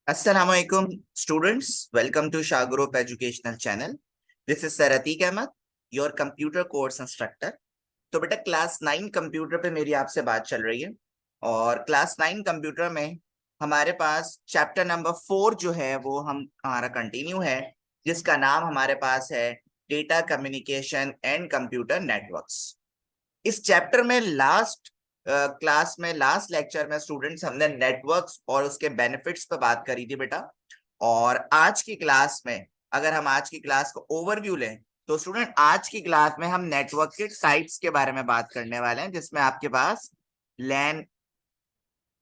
Assalamualaikum students, welcome to Shah Group Educational Channel. This is Sir Atiq Ahmed, your computer course instructor. तो बेटा class 9 computer पे मेरी आपसे बात चल रही है और क्लास 9 कंप्यूटर में हमारे पास चैप्टर नंबर 4 जो है वो हमारा कंटिन्यू है, जिसका नाम हमारे पास है data communication and computer networks. इस चैप्टर में क्लास में लास्ट लेक्चर में स्टूडेंट्स हमने नेटवर्क्स और उसके बेनिफिट्स पे बात करी थी बेटा। और आज की क्लास में अगर हम आज की क्लास को ओवरव्यू लें तो स्टूडेंट आज की क्लास में हम नेटवर्क के टाइप्स के बारे में बात करने वाले हैं, जिसमें आपके पास लैन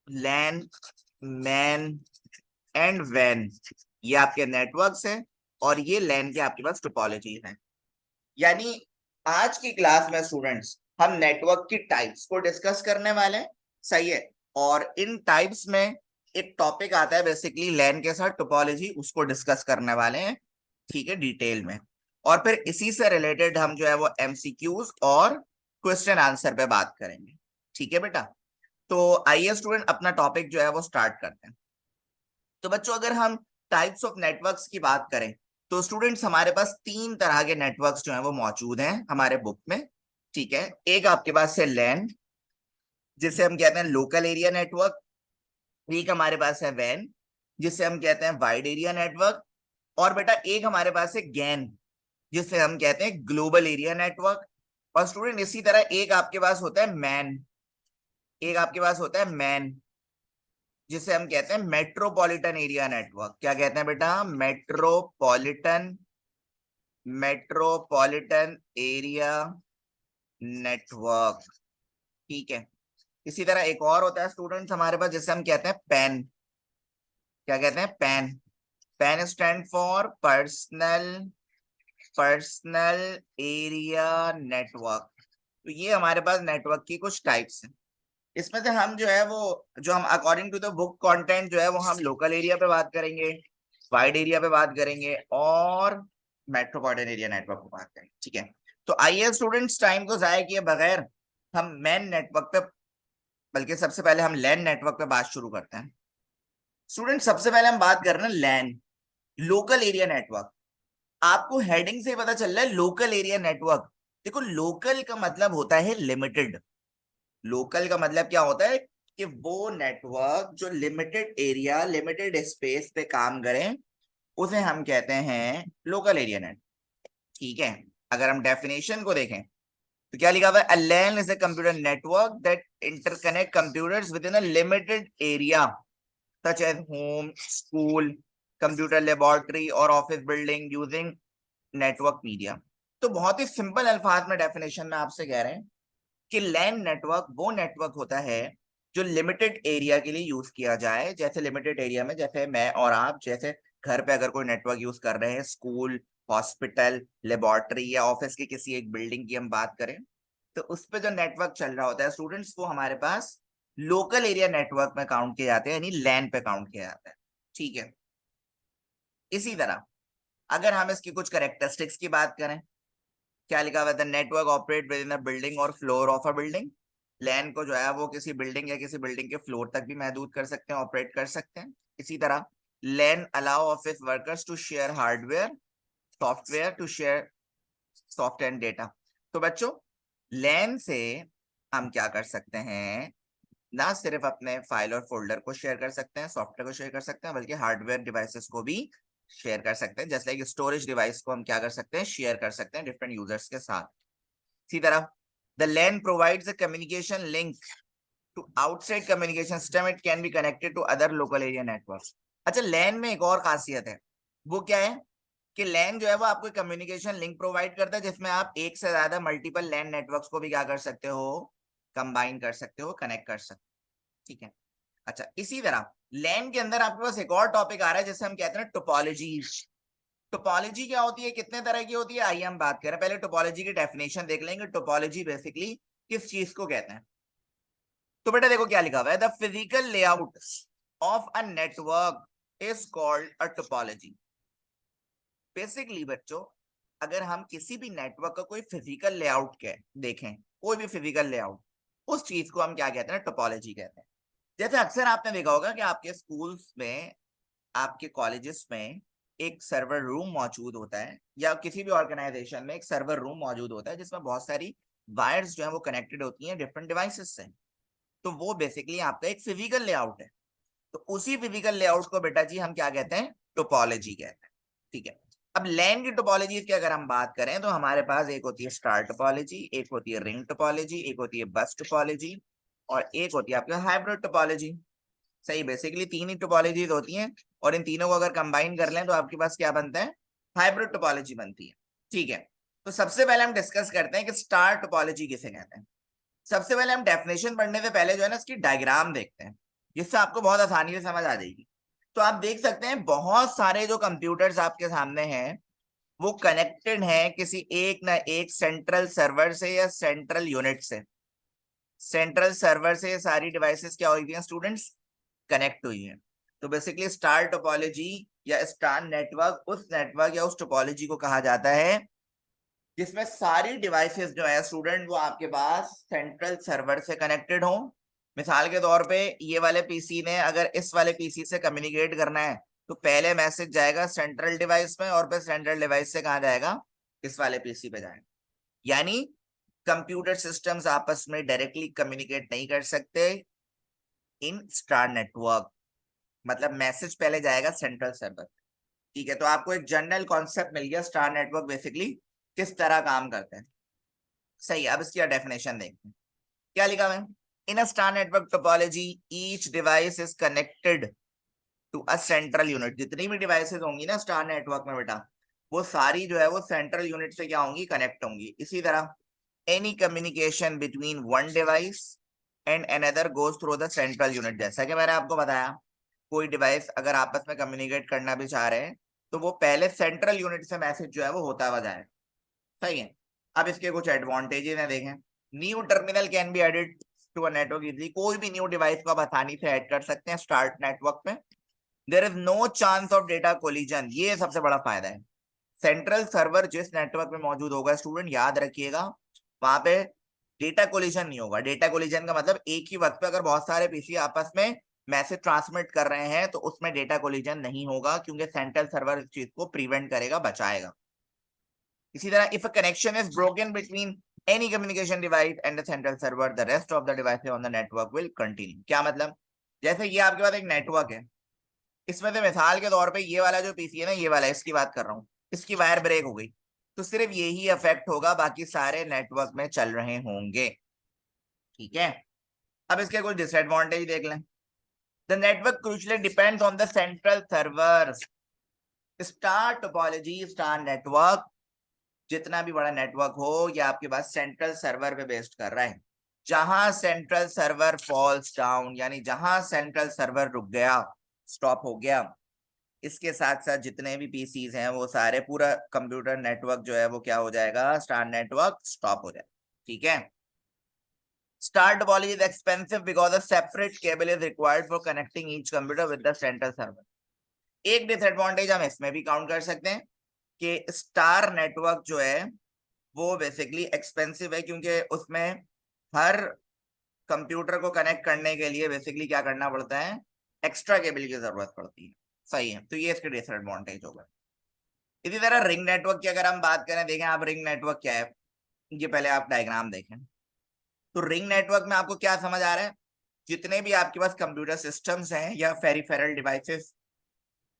लैन मैन एंड वैन ये आपके नेटवर्क्स हैं और ये लैन के आपके पास टोपोलॉजी हैं। यानी आज की क्लास में स्टूडेंट्स हम नेटवर्क की टाइप्स को डिस्कस करने वाले हैं, सही है। और इन टाइप्स में एक टॉपिक आता है बेसिकली लैन के साथ टोपोलॉजी, उसको डिस्कस करने वाले हैं, ठीक है, डिटेल में। और फिर इसी से रिलेटेड हम जो है वो एमसीक्यूज और क्वेश्चन आंसर पे बात करेंगे, ठीक है बेटा। तो आइए स्टूडेंट अपना टॉपिक जो है वो स्टार्ट करते हैं। तो बच्चों अगर हम टाइप्स ऑफ नेटवर्क्स की बात करें तो स्टूडेंट्स हमारे पास 3 तरह के नेटवर्क्स जो हैं वो मौजूद हैं हमारे बुक में, ठीक है। एक आपके पास है लैन, जिसे हम कहते हैं लोकल एरिया नेटवर्क। एक हमारे पास है वैन, जिसे हम कहते हैं वाइड एरिया नेटवर्क। और बेटा एक हमारे पास है गैन, जिसे हम कहते हैं ग्लोबल एरिया नेटवर्क। और स्टूडेंट इसी तरह एक आपके पास होता है मैन, एक आपके पास होता है मैन, जिसे हम कहते हैं मेट्रोपॉलिटन एरिया नेटवर्क। क्या कहते हैं बेटा? मेट्रोपॉलिटन एरिया नेटवर्क, ठीक है। इसी तरह एक और होता है स्टूडेंट्स हमारे पास, जिसे हम कहते हैं पैन। क्या कहते हैं? Pan. Pen stand for personal area network. तो ये हमारे पास नेटवर्क की कुछ टाइप्स हैं। इसमें से हम जो है वो जो हम according to the book content जो है वो हम लोकल एरिया पे बात करेंगे, वाइड एरिया पे बात करेंगे और मेट्रोपॉलिटन एरिया नेटवर्क पे बात करेंगे, ठीक है। तो आइए स्टूडेंट्स टाइम को जाया किए बगैर हम मैन नेटवर्क पे, बल्कि सबसे पहले हम लैन नेटवर्क पे बात शुरू करते हैं। स्टूडेंट सबसे पहले हम बात कर रहे हैं लैन, लोकल एरिया नेटवर्क। आपको हेडिंग से ही पता चल रहा है लोकल एरिया नेटवर्क। देखो लोकल का मतलब होता है लिमिटेड। लोकल का मतलब क्या होता है कि वो नेटवर्क जो लिमिटेड एरिया लिमिटेड स्पेस पे काम करें उसे हम कहते हैं लोकल एरिया नेट, ठीक है। अगर हम डेफिनेशन को देखें तो क्या लिखा हुआ है? A LAN is a computer network that interconnect computers within a limited area such as home, school, computer laboratory or office building using network media। तो बहुत ही सिंपल अल्फाज में डेफिनेशन में आपसे कह रहे हैं कि लैन नेटवर्क वो नेटवर्क होता है जो लिमिटेड एरिया के लिए यूज किया जाए। जैसे लिमिटेड एरिया में जैसे मैं और आप जैसे घर पे अगर कोई नेटवर्क यूज कर रहे हैं, स्कूल, हॉस्पिटल, लेबोरेटरी या ऑफिस की किसी एक बिल्डिंग की हम बात करें, तो उस पे जो नेटवर्क चल रहा होता है स्टूडेंट्स वो हमारे पास लोकल एरिया नेटवर्क में काउंट किए जाते हैं, यानी लैन पे काउंट किया जाता है, ठीक है। इसी तरह अगर हम इसकी कुछ करेक्टरिस्टिक्स की बात करें, क्या लिखा हुआ है? The network operate with in a building और फ्लोर ऑफ अ बिल्डिंग। लैन को जो है वो किसी बिल्डिंग या किसी बिल्डिंग के फ्लोर तक भी महदूद कर सकते हैं, ऑपरेट कर सकते हैं। इसी तरह LAN allow office workers to share hardware, software to share software and data. तो बच्चों लैन से हम क्या कर सकते हैं? ना सिर्फ अपने फाइल और फोल्डर को शेयर कर सकते हैं, सॉफ्टवेयर को शेयर कर सकते हैं, बल्कि हार्डवेयर डिवाइसेस को भी शेयर कर सकते हैं। जैसे कि स्टोरेज डिवाइस को हम क्या कर सकते हैं? शेयर कर सकते हैं डिफरेंट यूजर्स के साथ। इसी तरह the LAN provides a communication link to outside communication system, it can be connected to other local area networks. अच्छा लैन में एक और खासियत है, वो क्या है कि लैन जो है वो आपको कम्युनिकेशन लिंक प्रोवाइड करता है, जिसमें आप एक से ज्यादा मल्टीपल लैन नेटवर्क्स को भी क्या कर सकते हो? कंबाइन कर सकते हो, कनेक्ट कर सकते हो, ठीक है। अच्छा इसी तरह लैन के अंदर आपके पास एक और टॉपिक आ रहा है जिसे हम कहते हैं टोपोलॉजी। टोपोलॉजी क्या होती है, कितने तरह की होती है, आइए हम बात करें। पहले टोपोलॉजी की डेफिनेशन देख लेंगे। टोपोलॉजी बेसिकली किस चीज को कहते हैं? तो बेटा देखो क्या लिखा हुआ है, the physical layout of a network is called a topology. Basically बच्चों अगर हम किसी भी नेटवर्क का कोई फिजिकल लेआउट के देखें, कोई भी फिजिकल लेआउट, उस चीज को हम क्या कहते हैं? टोपोलॉजी कहते हैं। जैसे अक्सर आपने देखा होगा कि आपके स्कूल्स में आपके कॉलेजेस में एक सर्वर रूम मौजूद होता है, या किसी भी ऑर्गेनाइजेशन में एक सर्वर रूम मौजूद होता है जिसमें बहुत सारी वायर्स जो है वो कनेक्टेड होती हैं डिफरेंट डिवाइसेस से। तो वो बेसिकली आपका एक फिजिकल लेआउट है। तो उसी फिजिकल लेआउट को बेटा जी हम क्या कहते हैं, टोपोलॉजी कहते हैं। ठीक है। अब लैन की टोपोलॉजी की अगर हम बात करें तो हमारे पास एक होती है स्टार टोपोलॉजी, एक होती है रिंग टोपोलॉजी, एक होती है बस टोपोलॉजी, और एक होती है आपकी हाइब्रिड टोपोलॉजी। सही, बेसिकली तीन ही टोपोलॉजीज होती हैं, और इन तीनों को अगर कंबाइन कर लें तो आपके पास क्या बनता है, हाइब्रिड टोपोलॉजी बनती है। ठीक है। तो सबसे पहले हम डिस्कस करते हैं कि स्टार टोपोलॉजी किसे कहते हैं। सबसे पहले हम डेफिनेशन पढ़ने से पहले जो है ना इसकी डायग्राम देखते हैं, जिससे आपको बहुत आसानी से समझ आ जाएगी। तो आप देख सकते हैं बहुत सारे जो कंप्यूटर्स आपके सामने हैं वो कनेक्टेड हैं किसी एक ना एक सेंट्रल सर्वर से या सेंट्रल यूनिट से। सेंट्रल सर्वर से ये सारी डिवाइसेस क्या हुई हैं स्टूडेंट्स, कनेक्ट हुई हैं। तो बेसिकली स्टार टोपोलॉजी या स्टार नेटवर्क उस नेटवर्क या उस टोपोलॉजी को कहा जाता है जिसमें सारी डिवाइसेस जो है स्टूडेंट वो आपके पास सेंट्रल सर्वर से कनेक्टेड हो। मिसाल के तौर पे ये वाले पीसी ने अगर इस वाले पीसी से कम्युनिकेट करना है तो पहले मैसेज जाएगा सेंट्रल डिवाइस में, और फिर सेंट्रल डिवाइस से कहा जाएगा, इस वाले पीसी पे जाएगा। यानी कंप्यूटर सिस्टम्स आपस में डायरेक्टली कम्युनिकेट नहीं कर सकते इन स्टार नेटवर्क। मतलब मैसेज पहले जाएगा सेंट्रल सर्वर। ठीक है। तो आपको एक जनरल कॉन्सेप्ट मिल गया स्टार नेटवर्क बेसिकली किस तरह काम करते हैं। सही। अब इसकी डेफिनेशन देखते हैं क्या लिखा है। In a star network topology each device is connected to a central unit. जितनी भी डिवाइसेस होंगी ना स्टार नेटवर्क में बेटा, वो सारी जो है वो सेंट्रल यूनिट से क्या होंगी, कनेक्ट होंगी। इसी तरह any communication between one device and another goes through the central unit. जैसा कि मैंने आपको बताया, कोई डिवाइस अगर आपस में कम्युनिकेट करना भी चाह रहे हैं तो वो पहले सेंट्रल यूनिट से मैसेज जो है वो होता हुआ जाए। सही है। अब इसके कुछ एडवांटेजेस हैं, देखें। New terminal can be added to a network easily. कोई भी न्यू डिवाइस को आप आसानी से ऐड कर सकते हैं स्टार्ट नेटवर्क में। There is no chance of data collision. ये सबसे बड़ा फायदा है। सेंट्रल सर्वर जिस नेटवर्क में मौजूद होगा स्टूडेंट, याद रखिएगा, वहां पे डेटा कोलिजन नहीं होगा। डेटा कोलिजन का मतलब एक ही वक्त पे अगर बहुत सारे पीसी आपस में मैसेज ट्रांसमिट कर रहे हैं तो उसमें डेटा कोलिजन नहीं होगा, क्योंकि सेंट्रल सर्वर इस चीज को प्रिवेंट करेगा, बचाएगा। इसी तरह if a connection is broken between any communication device and the central server, the rest of the devices on the network will continue. क्या मतलब, जैसे ये आपके पास एक नेटवर्क है, इसमें से मिसाल के तौर पे ये वाला जो पीसी है ना, ये वाला, इसकी बात कर रहा हूँ, इसकी वायर ब्रेक हो गई तो सिर्फ यही इफेक्ट होगा, बाकी सारे नेटवर्क में चल रहे होंगे। ठीक है। अब इसके कुछ डिसएडवांटेज देख लें। The network crucially depends on the central server. Star topology, star network, जितना भी बड़ा नेटवर्क हो या आपके पास सेंट्रल सर्वर पे बेस्ड कर रहा है। जहां सेंट्रल सर्वर फॉल्स डाउन, यानी जहां सेंट्रल सर्वर रुक गया, स्टॉप हो गया, इसके साथ साथ जितने भी पीसीज हैं वो सारे, पूरा कंप्यूटर नेटवर्क जो है वो क्या हो जाएगा, स्टार नेटवर्क स्टॉप हो जाएगा। ठीक है। Star topology is expensive because a separate cable is required for connecting each computer with the central server. एक डिसएडवांटेज हम इसमें भी काउंट कर सकते हैं कि स्टार नेटवर्क जो है वो बेसिकली एक्सपेंसिव है, क्योंकि उसमें हर कंप्यूटर को कनेक्ट करने के लिए बेसिकली क्या करना पड़ता है, एक्स्ट्रा केबल की जरूरत पड़ती है। सही है। तो ये इसके डिसएडवांटेज होगा। इसी तरह रिंग नेटवर्क की अगर हम बात करें, देखें आप रिंग नेटवर्क क्या है, ये पहले आप डायग्राम देखें। तो रिंग नेटवर्क में आपको क्या समझ आ रहा है, जितने भी आपके पास कंप्यूटर सिस्टम्स हैं या फेरिफेरल डिवाइसेस,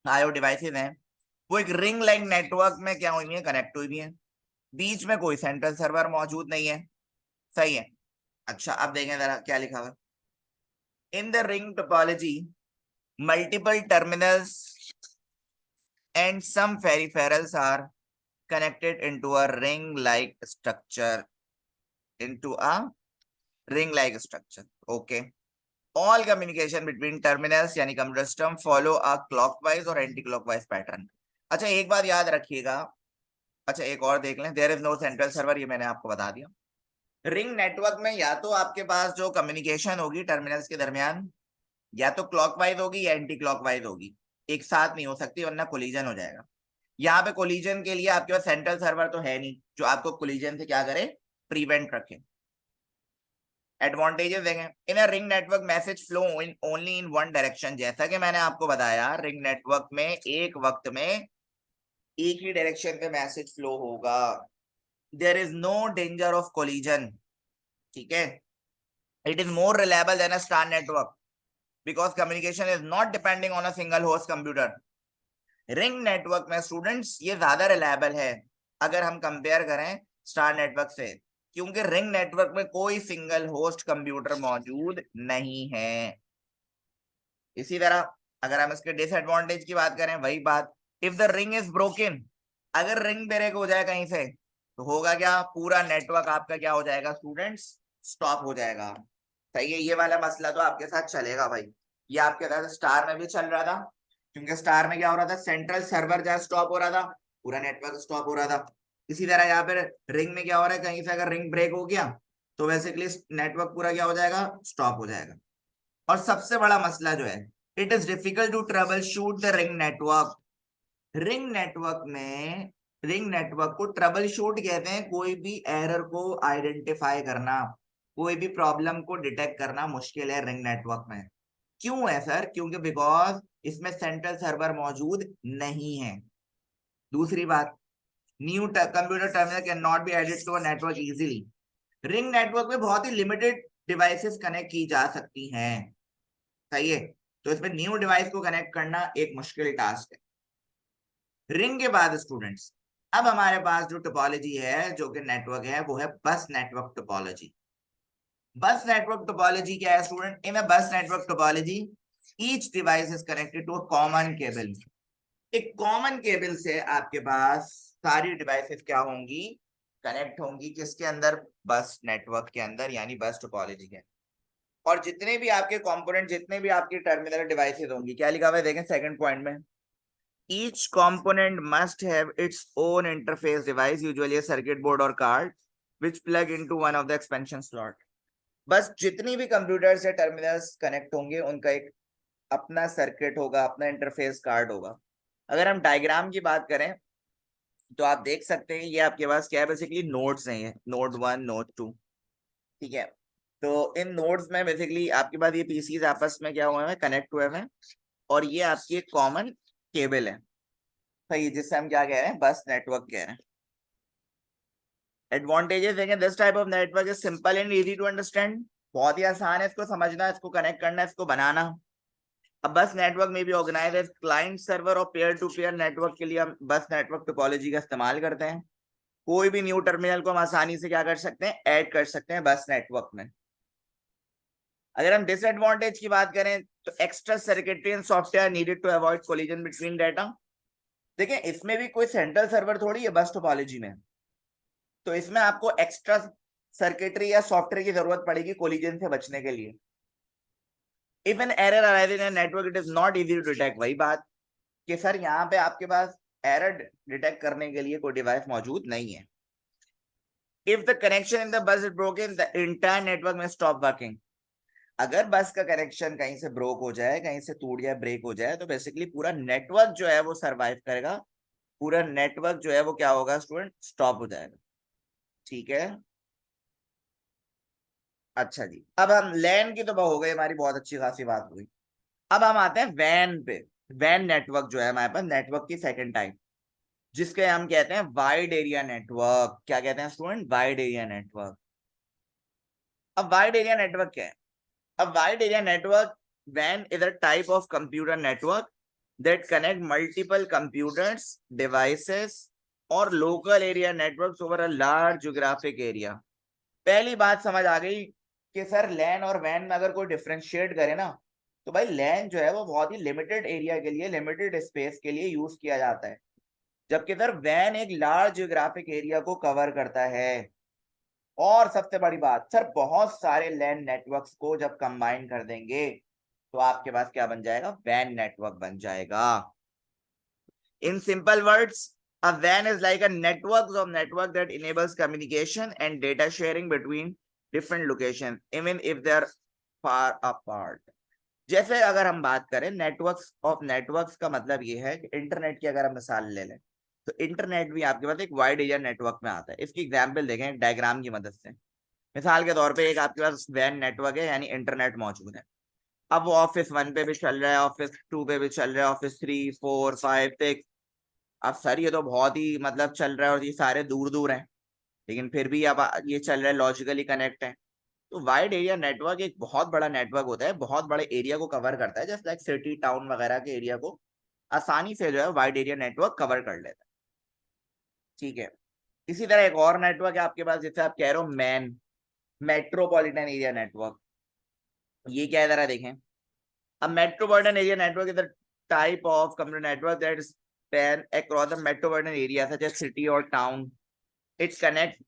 आईओ डिवाइसेस हैं, वो एक रिंग लाइक नेटवर्क में क्या हुई है, कनेक्ट हुई है। बीच में कोई सेंट्रल सर्वर मौजूद नहीं है। सही है। अच्छा, अब देखें जरा क्या लिखा हुआ। In the ring topology multiple terminals and some peripherals are connected into a ring like structure, into a ring like structure. Okay. All communication between terminals यानी computer system follow a clockwise और anti clockwise pattern. अच्छा, एक बात याद रखिएगा। अच्छा, एक और देख लें, there is no central server, ये मैंने आपको बता दिया। रिंग नेटवर्क में या तो आपके पास जो कम्युनिकेशन होगी टर्मिनल्स के दरमियान, या तो क्लॉकवाइज होगी या एंटी क्लॉकवाइज होगी, एक साथ नहीं हो सकती वरना कोलिजन हो जाएगा। यहाँ पे कोलिजन के लिए आपके पास सेंट्रल सर्वर तो है नहीं जो आपको कोलिजन से क्या करे, प्रिवेंट रखे। एडवांटेजेस देखें, in a ring network message flow in only in one direction. जैसा कि मैंने आपको बताया, रिंग नेटवर्क में एक वक्त में एक ही डायरेक्शन पे मैसेज फ्लो होगा। There is no danger of collision, ठीक है। It is more reliable than a star network because communication is not depending on a single host computer. Ring network में स्टूडेंट्स ये ज्यादा रिलायबल है अगर हम कंपेयर करें स्टार नेटवर्क से, क्योंकि रिंग नेटवर्क में कोई सिंगल होस्ट कंप्यूटर मौजूद नहीं है। इसी तरह अगर हम इसके डिसएडवांटेज की बात करें, वही बात, if the ring is broken, अगर रिंग ब्रेक हो जाए कहीं से तो होगा क्या, पूरा नेटवर्क आपका क्या हो जाएगा स्टूडेंट्स, स्टॉप हो जाएगा। सही है, ये वाला मसला तो आपके साथ चलेगा भाई। ये आपके साथ स्टार में भी चल रहा था, क्योंकि स्टार में क्या हो रहा था, सेंट्रल सर्वर जहां स्टॉप हो रहा था पूरा नेटवर्क स्टॉप हो रहा था। इसी तरह यहाँ पर रिंग में क्या हो रहा है, कहीं से अगर रिंग ब्रेक हो गया तो बेसिकली नेटवर्क पूरा क्या हो जाएगा, स्टॉप हो जाएगा। और सबसे बड़ा मसला जो है, it is difficult to troubleshoot the ring network. Ring network में, रिंग नेटवर्क को ट्रबल शूट कहते हैं, कोई भी एरर को आइडेंटिफाई करना, कोई भी प्रॉब्लम को डिटेक्ट करना मुश्किल है रिंग नेटवर्क में। क्यों है सर, क्योंकि बिकॉज इसमें सेंट्रल सर्वर मौजूद नहीं है। दूसरी बात, new computer terminal can not be added to a network easily. Ring network में बहुत ही लिमिटेड डिवाइसेस कनेक्ट की जा सकती हैं, सही है, तो इसमें न्यू डिवाइस को कनेक्ट करना एक मुश्किल टास्क है। रिंग के बाद स्टूडेंट्स अब हमारे पास जो टोपोलॉजी है, जो कि नेटवर्क है, वो है bus network topology. Bus network topology क्या है student, in a bus network topology each device is connected to a common cable. एक कॉमन केबल से आपके पास सारी डिवाइसेस क्या होंगी, कनेक्ट होंगी, किसके अंदर, बस नेटवर्क के अंदर, यानी बस टोपोलॉजी के। और जितने भी आपके कंपोनेंट, जितने भी आपकी टर्मिनल डिवाइसेस होंगी, क्या लिखा हुआ है देखें सेकंड पॉइंट में, each component must have its own interface device, usually a circuit board or card, which plug into one of the expansion slot। बस जितनी भी कंप्यूटर्स या टर्मिनल्स कनेक्ट होंगे उनका एक अपना सर्किट होगा, अपना इंटरफेस कार्ड होगा। अगर हम डायग्राम की बात करें तो आप देख सकते हैं, ये आपके पास क्या है, बेसिकली नोड्स हैं, ये नोड 1 नोड 2, ठीक है। तो इन नोड्स में बेसिकली आपके पास ये पीसीज आपस में क्या हुए हैं, कनेक्ट हुए हैं, और ये आपकी एक कॉमन केबल है, सही, जिससे हम क्या कह रहे हैं, बस नेटवर्क कह रहे हैं। एडवांटेजेस देखें, this type of network is simple and easy to understand, बहुत ही आसान है इसको समझना, इसको कनेक्ट करना, इसको बनाना। अब बस नेटवर्क में भी ऑर्गेनाइज है क्लाइंट सर्वर और पेयर टू पेयर नेटवर्क के लिए हम बस नेटवर्क टोपोलॉजी का इस्तेमाल करते हैं। कोई भी न्यू टर्मिनल को हम आसानी से क्या कर सकते हैं, ऐड कर सकते हैं बस नेटवर्क में। अगर हम डिसएडवांटेज की बात करें तो extra circuitry and software needed to avoid collision between data. देखिए इसमें भी कोई सेंट्रल सर्वर थोड़ी है बस टोपोलॉजी में, तो इसमें आपको एक्स्ट्रा सर्किटरी या सॉफ्टवेयर की जरूरत पड़ेगी कोलिजन से बचने के लिए। If an error arise in network it is not easy to detect, वही बात कि सर यहाँ पे आपके पास एरर डिटेक्ट करने के लिए कोई डिवाइस मौजूद नहीं है। If the connection in the bus is broken the entire network में स्टॉप वर्किंग। अगर बस का कनेक्शन कहीं से ब्रोक हो जाए, कहीं से टूट जाए, ब्रेक हो जाए, तो बेसिकली पूरा नेटवर्क जो है वो सरवाइव करेगा, पूरा नेटवर्क जो है वो क्या होगा स्टूडेंट, स्टॉप हो जाएगा, ठीक है। अच्छा जी, अब हम लैन की तो हो गई, हमारी बहुत अच्छी खासी बात हुई। अब हम आते हैं वैन पे। वैन नेटवर्क जो है हमारे पास नेटवर्क की सेकंड टाइप, जिसके हम कहते हैं वाइड एरिया नेटवर्क। क्या कहते हैं स्टूडेंट, वाइड एरिया नेटवर्क। अब वाइड एरिया नेटवर्क क्या है, अब वाइड एरिया नेटवर्क वैन is a type of computer network that connect multiple computers, devices और local area networks over a large geographic area। पहली बात समझ आ गई कि सर लैन और वैन में अगर कोई डिफरेंशिएट करे ना, तो भाई लैन जो है वो बहुत ही लिमिटेड एरिया के लिए, लिमिटेड स्पेस के लिए यूज किया जाता है, जबकि सर वैन एक लार्ज जियोग्राफिक एरिया को कवर करता है। और सबसे बड़ी बात सर, बहुत सारे लैन नेटवर्क्स को जब कंबाइन कर देंगे तो आपके पास क्या बन जाएगा, वैन नेटवर्क बन जाएगा। In simple words, a WAN is like a network that enables communication and data sharing between different locations, even if they are far apart। जैसे अगर हम बात करें नेटवर्क्स ऑफ नेटवर्क्स का मतलब ये है कि इंटरनेट की अगर हम मिसाल ले लें तो इंटरनेट भी आपके पास एक वाइड एरिया नेटवर्क में आता है। इसकी एग्जांपल देखें डायग्राम की मदद से। मिसाल के तौर पे एक आपके पास वैन नेटवर्क है, यानी इंटरनेट मौजूद है। अब वो ऑफिस 1 पे भी चल रहा है, ऑफिस 2 पे भी चल रहा है, ऑफिस 3, 4, 5, 6। अब सर ये तो बहुत ही मतलब चल रहा है और ये सारे दूर दूर हैं, लेकिन फिर भी अब ये चल रहा है, लॉजिकली कनेक्ट है। तो वाइड एरिया नेटवर्क एक बहुत बड़ा नेटवर्क होता है, बहुत बड़े एरिया को कवर करता है, जस्ट लाइक सिटी टाउन वगैरह के एरिया को आसानी से जो है वाइड एरिया नेटवर्क कवर कर लेता है। ठीक है। इसी तरह एक और नेटवर्क है आपके पास, जैसे आप कह रहे हो मैन, मेट्रोपॉलिटन एरिया नेटवर्क। ये क्या है जरा देखें। अब metropolitan area network is the type of computer network that span across the metropolitan area such as city or town. It connects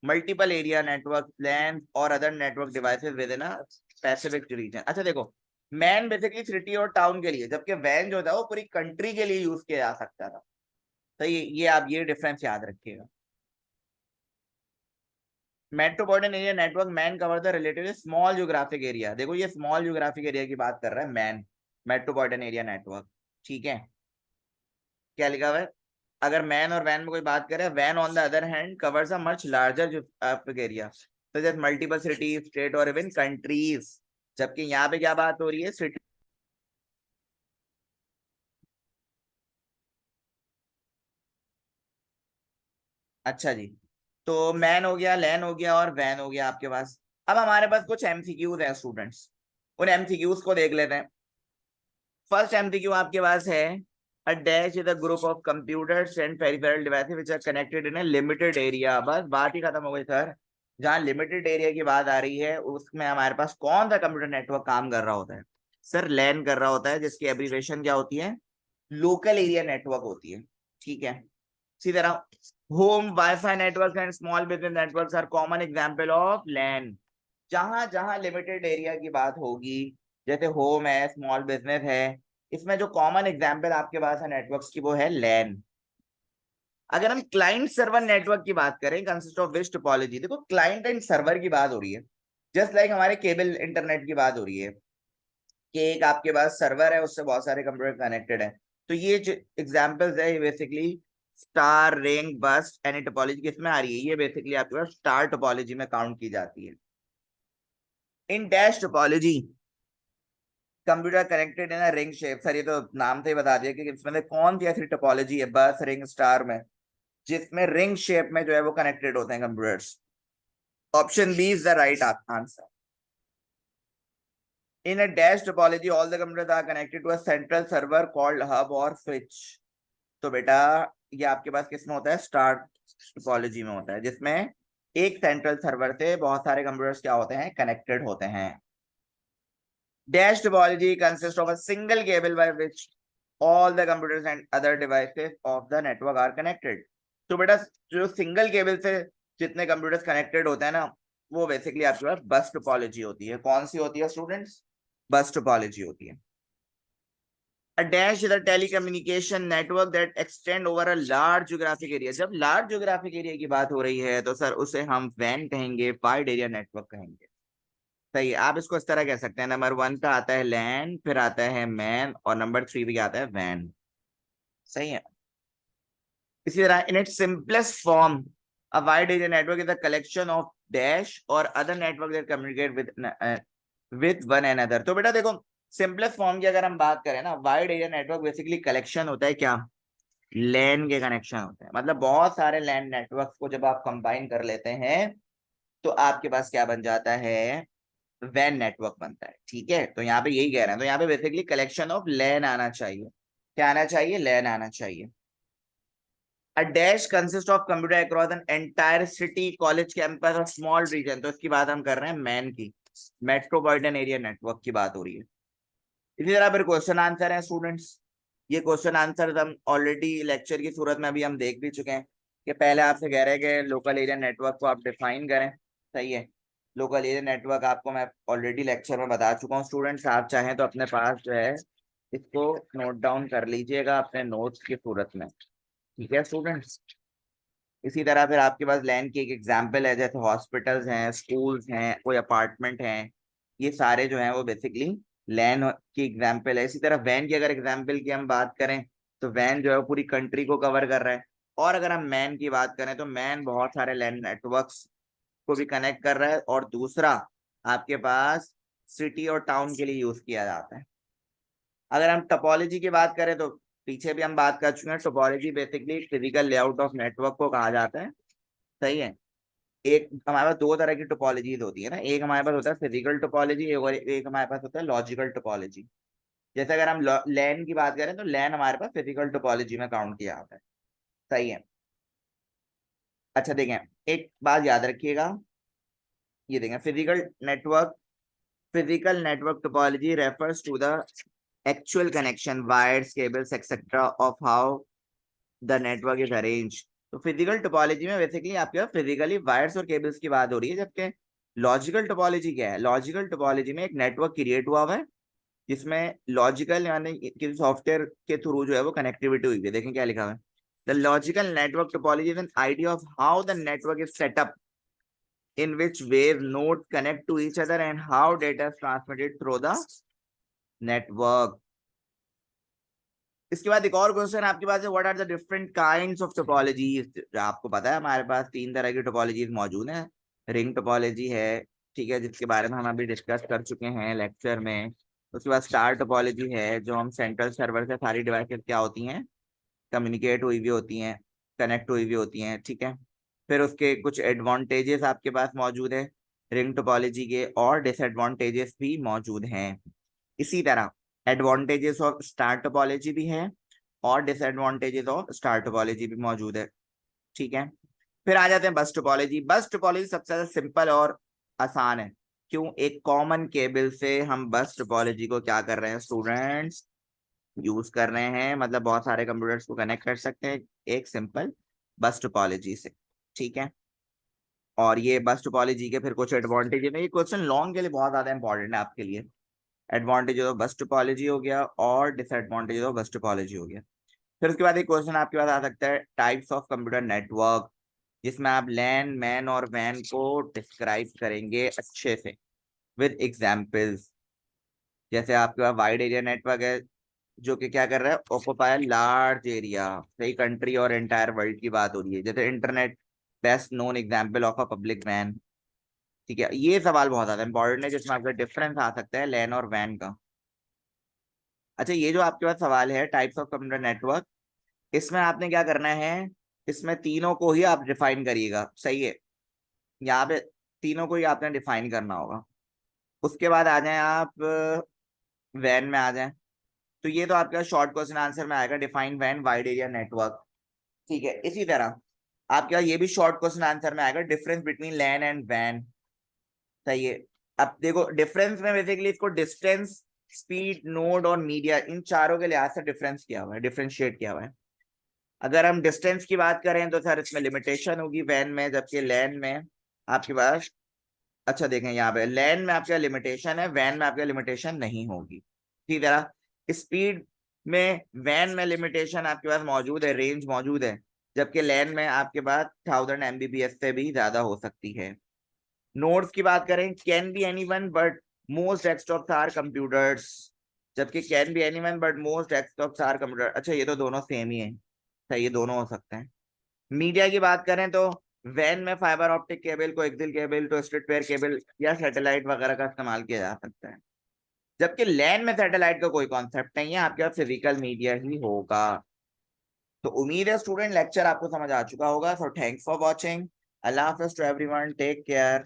multiple area network LAN or other network devices within a specific region. अच्छा देखो, man basically city और town के लिए, जबकि van जो था वो पूरी कंट्री के लिए यूज किया जा सकता था। तो ये आप ये डिफरेंस याद रखिएगा। Metropolitan area network man cover the relatively small geographic area. देखो ये स्मॉल ज्योग्राफिक एरिया की बात कर रहा है मैन, मेट्रोपॉलिटन एरिया नेटवर्क। ठीक है, क्या लिखा हुआ है? अगर मैन और वैन में कोई बात करें, वैन on the other hand covers a much larger geographic area such as multiple cities, state और इवन कंट्रीज। जबकि यहाँ पे क्या बात हो रही है, सिटी। अच्छा जी, तो मैन हो गया, लैन हो गया और वैन हो गया आपके पास। अब हमारे पास कुछ एमसीक्यूज हैं स्टूडेंट्स, उन एमसीक्यूज को देख लेते हैं। फर्स्ट एमसीक्यू आपके पास है, a dash is a group of computers and peripheral devices which are connected in a limited area। बस बात ही खत्म हो गई सर। जहाँ लिमिटेड एरिया की बात आ रही है उसमें हमारे पास कौन सा कंप्यूटर नेटवर्क काम कर रहा होता है? सर लैन कर रहा होता है, जिसकी एब्रीविएशन क्या होती है? लोकल एरिया नेटवर्क होती है। ठीक है। इसी तरह home wifi network and small business network are common example of LAN. जहां जहां लिमिटेड एरिया की बात होगी, जैसे होम है, स्मॉल बिजनेस है, इसमें जो कॉमन एग्जांपल आपके पास है नेटवर्क्स की वो है लैन। अगर हम क्लाइंट सर्वर नेटवर्क की बात करें, कंसिस्ट ऑफ विच टोपोलॉजी, देखो क्लाइंट एंड सर्वर की बात हो रही है, जस्ट लाइक हमारे केबल इंटरनेट की बात हो रही है कि एक आपके पास सर्वर है, उससे बहुत सारे कंप्यूटर कनेक्टेड है। तो ये जो एग्जांपल्स है basically star, ring, bus, any topology किसमें आ रही है? ये बेसिकली आपके पास स्टार टोपोलॉजी में काउंट की जाती है। In dash topology computer connected in ring shape. Sir ये तो नाम से ही बता दिया कि इसमें से कौन सी ऐसी टोपोलॉजी है बस, रिंग, स्टार में, जिसमें रिंग शेप में जो है वो कनेक्टेड होते हैं computers? Option B is the right answer. In a dash topology all the computers are connected to a central server called hub और स्विच। तो बेटा ये आपके पास किसमें होता है? स्टार टोपोलॉजी में होता है, जिसमें एक सेंट्रल सर्वर से बहुत सारे कंप्यूटर्स क्या होते हैं? कनेक्टेड होते हैं। Dash topology consists of a single cable by which all the computers and other devices of the network are connected। तो बेटा जो सिंगल केबल से जितने कंप्यूटर्स कनेक्टेड होते हैं ना, वो बेसिकली आपके पास बस टोपोलॉजी होती है। कौन सी होती है स्टूडेंट्स? बस टोपोलॉजी होती है। A dash is a telecommunication network that extend over a large geographic area। जब लार्ज ज्योग्राफिक एरिया की बात हो रही है तो सर उसे हम वैन कहेंगे, वाइड एरिया नेटवर्क कहेंगे। सही है, आप इसको इस तरह कह सकते हैं, नंबर 1 पे आता है लैन, फिर आता है मैन, और नंबर 3 पे आता है वैन। सही है। इसी तरह in its simplest form a wide area network is a collection of dash or other network that communicate with one another. तो बेटा देखो, सिंपलेस्ट फॉर्म की अगर हम बात करें ना, wide area network basically collection होता है क्या? लैन के कनेक्शन होते हैं। मतलब बहुत सारे लैन नेटवर्क को जब आप कंबाइन कर लेते हैं तो आपके पास क्या बन जाता है? वैन नेटवर्क बनता है। ठीक है, तो यहाँ पे यही कह रहे हैं, तो यहाँ पे बेसिकली कलेक्शन ऑफ लैन आना चाहिए। क्या आना चाहिए? लैन आना चाहिए। A dash consist of computer across an entire city, college campus और स्मॉल रीजन। तो इसकी बात हम कर रहे हैं मैन की, मेट्रोपॉलिटन एरिया नेटवर्क की बात हो रही है। इसी तरह फिर क्वेश्चन आंसर है स्टूडेंट्स। ये क्वेश्चन आंसर हम ऑलरेडी लेक्चर की सूरत में अभी हम देख भी चुके हैं कि पहले आपसे कह रहे हैं कि लोकल एरिया नेटवर्क को आप डिफाइन करें। सही है, लोकल एरिया नेटवर्क आपको मैं ऑलरेडी लेक्चर में बता चुका हूँ। स्टूडेंट्स आप चाहें तो अपने पास जो है इसको नोट डाउन कर लीजिएगा अपने नोट्स की सूरत में। ठीक है स्टूडेंट्स। इसी तरह फिर आपके पास लैंड की एक एग्जांपल है, जैसे हॉस्पिटल्स हैं, स्कूल्स हैं, कोई अपार्टमेंट हैं, ये सारे जो हैं वो बेसिकली लैंड की एग्जांपल है। इसी तरह वैन की अगर एग्जांपल की हम बात करें तो वैन जो है वो पूरी कंट्री को कवर कर रहा है। और अगर हम मैन की बात करें तो मैन बहुत सारे लैंड नेटवर्क्स को भी कनेक्ट कर रहा है, और दूसरा आपके पास सिटी और टाउन के लिए यूज किया जाता है। अगर हम टोपोलॉजी की बात करें तो पीछे भी हम बात कर चुके हैं, topology basically physical layout of network को कहा जाता है। सही है। एक हमारे पास दो तरह की टोपोलॉजीज होती है ना, एक हमारे पास होता है फिजिकल टोपोलॉजी, और एक हमारे पास होता है लॉजिकल टोपोलॉजी। जैसे अगर हम लैन की बात करें तो लैन हमारे पास फिजिकल टोपोलॉजी में काउंट किया जाता है। सही है। अच्छा देखें, एक बात याद रखिएगा, ये देखें, physical network topology refers to the actual connection, wires, cables, etc. of how the network is arranged. तो फिजिकल टोपोलॉजी में बेसिकली आपके पास फिजिकली वायर्स और केबल्स की बात हो रही है, जबकि लॉजिकल टोपोलॉजी क्या है? लॉजिकल टोपोलॉजी में एक नेटवर्क क्रिएट हुआ है जिसमें लॉजिकल यानी किसी सॉफ्टवेयर के थ्रू जो है वो कनेक्टिविटी हुई है। देखें क्या लिखा हुआ है, the logical network topology is an idea of how the network is set up in which wave nodes connect to each other and how data is transmitted through the network. इसके बाद एक और क्वेश्चन आपके पास है, what are the different kinds of topologies. आपको पता है हमारे पास तीन तरह की टोपोलॉजीज मौजूद हैं। रिंग टोपोलॉजी है, ठीक है, जिसके बारे में हम अभी डिस्कस कर चुके हैं लेक्चर में। उसके बाद स्टार टोपोलॉजी है, जो हम सेंट्रल सर्वर से सारी डिवाइसेस क्या होती हैं, कम्युनिकेट हुई हुई होती हैं, कनेक्ट हुई हुई होती हैं, ठीक है। फिर उसके कुछ एडवांटेजेस आपके पास मौजूद है रिंग टोपोलॉजी के, और डिसएडवांटेजेस भी मौजूद हैं। इसी तरह एडवांटेजेस ऑफ स्टार टोपोलॉजी भी है और डिसएडवांटेजेस ऑफ स्टार टोपोलॉजी भी मौजूद है, ठीक है। फिर आ जाते हैं बस टोपोलॉजी। बस टोपोलॉजी सबसे ज्यादा सिंपल और आसान है। क्यों? एक कॉमन केबल से हम बस टोपोलॉजी को क्या कर रहे हैं स्टूडेंट्स, यूज कर रहे हैं, मतलब बहुत सारे कंप्यूटर्स को कनेक्ट कर सकते हैं एक सिंपल बस टोपोलॉजी से, ठीक है। और ये बस टोपोलॉजी के फिर कुछ एडवांटेज है, ये क्वेश्चन लॉन्ग के लिए बहुत ज्यादा इंपॉर्टेंट है आपके लिए। एडवांटेज ऑफ बस टोपोलॉजी हो गया और डिसएडवांटेज ऑफ बस टोपोलॉजी हो गया। फिर उसके बाद एक क्वेश्चन आपके पास आ सकता है टाइप्स ऑफ कंप्यूटर नेटवर्क, जिसमें आप लैन, मैन और वैन को डिस्क्राइब करेंगे अच्छे से विद एग्जांपल्स। जैसे आपके पास वाइड एरिया नेटवर्क है, जो कि क्या कर रहा है, ऑक्युपाई लार्ज एरिया, सही, कंट्री और एंटायर वर्ल्ड की बात हो रही है। जैसे internet best known example of a public वैन, ठीक है। ये सवाल बहुत ज्यादा इंपॉर्टेंट है, जिसमें आपका डिफरेंस आ सकता है लैन और वैन का। अच्छा, ये जो आपके पास सवाल है टाइप्स ऑफ कंप्यूटर नेटवर्क, इसमें आपने क्या करना है, इसमें तीनों को ही आप डिफाइन करिएगा, सही है। यहाँ पे तीनों को ही आपने डिफाइन करना होगा। उसके बाद आ जाए आप वैन में आ जाए, तो ये तो आपका शॉर्ट क्वेश्चन आंसर में आएगा, डिफाइन वैन वाइड एरिया नेटवर्क, ठीक है। इसी तरह आपके ये भी शॉर्ट क्वेश्चन आंसर में आएगा, डिफरेंस बिटवीन लैन एंड वैन, सही है। अब देखो डिफरेंस में बेसिकली इसको डिस्टेंस, स्पीड, नोड और मीडिया, इन चारों के लिहाज से डिफरेंस किया हुआ है, डिफरेंशिएट किया हुआ है। अगर हम डिस्टेंस की बात करें तो सर इसमें लिमिटेशन होगी वैन में, जबकि लैन में आपके पास, अच्छा देखें यहाँ पे लैन में आपका लिमिटेशन है, वैन में आपका लिमिटेशन नहीं होगी। इसी तरह स्पीड में वैन में लिमिटेशन आपके पास मौजूद है, रेंज मौजूद है, जबकि लैन में आपके पास 1000 MBPS से भी ज्यादा हो सकती है। नोड्स की बात करें, can be anyone but most desktops are computers, जबकि can be anyone but most desktops are computers. अच्छा, ये तो दोनों सेम ही है, अच्छा ये दोनों हो सकते हैं। मीडिया की बात करें तो वैन में fibre optic cable, coaxial cable, twisted pair cable या सैटेलाइट वगैरह का इस्तेमाल किया जा सकता है, जबकि लैन में सैटेलाइट का कोई कॉन्सेप्ट नहीं है, आपके पास फिजिकल मीडिया ही होगा। तो उम्मीद है स्टूडेंट लेक्चर आपको समझ आ चुका होगा। सो थैंक्स फॉर वॉचिंग, अल्लाह हाफिज टू एवरीवन, टेक केयर।